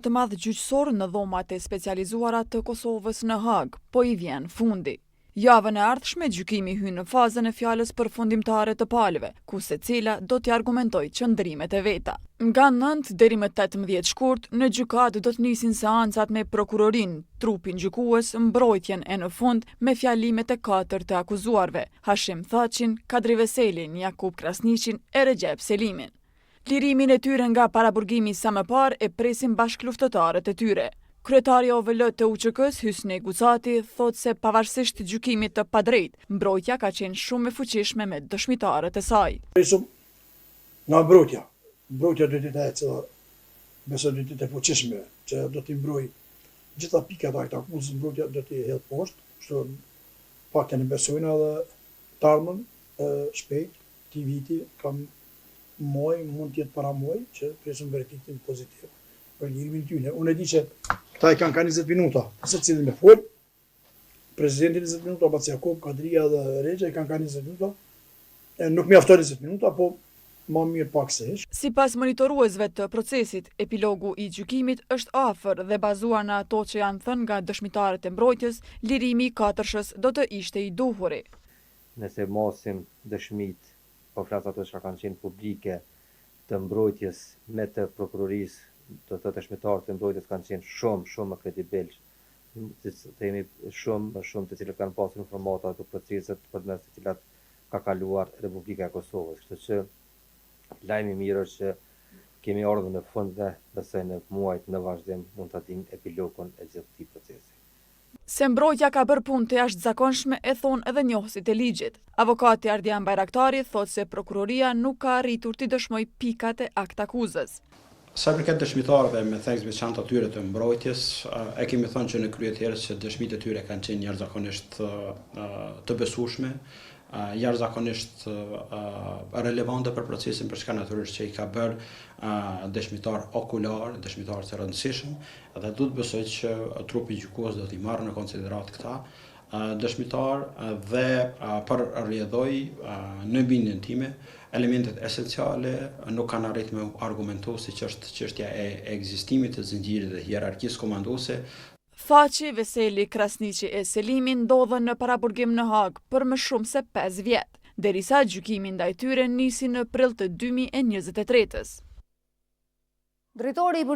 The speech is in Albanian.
Të madh gjyqësor në dhomat e specializuara të Kosovës në Hag, po i vjen fundi. Javën e ardhshme gjykimi hyn në fazën e fjalës përfundimtare të palëve, ku secila do t'i argumentojë qëndrimet e veta. Nga 9 deri më 18 shkurt, në gjykatë do të nisin seancat me prokurorinë, trupin gjykues, mbrojtjen e në fund me fjalimet e 4 të akuzuarve: Hashim Thaçin, Kadri Veselin, Jakub Krasniqin e Recep Selimin. Lirimin e tyre nga paraburgimi sa më parë e presin bashkëluftëtarët e tyre. Kryetari OVL të UÇK-s, Hysni Gucati, thot se pavarësisht gjykimit të padrejtë, mbrojtja ka qenë shumë e fuqishme me dëshmitarët e saj. Presim nga mbrojtja. Mbrojtja do të jetë besoj do të jetë e fuqishme, që do t'i mbroj gjitha pikat e akuzës, mbrojtja do t'i hedh poshtë, kështu pak e besojnë edhe të ardhmen shpejt, këtij viti kam muaj, mund t'jetë para muaj, që presim verdiktin pozitiv për lirimin e tyre. Unë e di që këta i kanë 20 minuta, secili me fol, presidenti 20 minuta, Baci Jakub, Kadria dhe Regja i kanë 20 minuta, nuk mjafton 20 minuta, po më mirë pak se hiç. Sipas monitoruesve të procesit, epilogu i gjykimit është afër dhe bazuar në ato që janë thënë nga dëshmitarët e mbrojtjes, lirimi i 4-shës do të ishte i duhuri. Nëse mosim dëshmit, po flas ato që kanë qenë publike të mbrojtjes me të prokurorisë, të dëshmitarët e mbrojtjes kanë qenë shumë më kredibil, themi shumë të cilët kanë pasur informata të proceset përmes të cilat ka kaluar Republika e Kosovës. Kështu që lajmi i mirë është që kemi ardhur në fund dhe besoj në muajt në vazhdim mund ta dimë epilogun e gjithë këtij procesi. Se mbrojtja ka bërë punë të jashtëzakonshme e thonë edhe njohësit e ligjit. Avokati Ardian Bajraktari thotë se prokuroria nuk ka arritur t'i dëshmojë pikat e aktakuzës. Sa përket dëshmitarëve me theks veçantë atyre të mbrojtjes, e kemi thënë që në krye të herës që dëshmitë e tyre kanë qenë jashtëzakonisht të besueshme, jashtëzakonisht relevante për procesin, për shkak natyrisht që i ka bërë dëshmitar okular, dëshmitar të rëndësishëm, dhe du të besoj që trupi gjykues do t'i marrë në konsiderat këta dëshmitar dhe për rrjedhoj në bindjen time elementet esenciale nuk kanë arritur me argumentu si që është çështja e ekzistimit të zinxhirit dhe hierarkisë komanduese. Thaçi, Veseli, Krasniqi e Selimi ndodhen në paraburgim në Hag për më shumë se 5 vjet, derisa gjykimi ndaj tyre nisi në prill të 2023-s. Drejtori i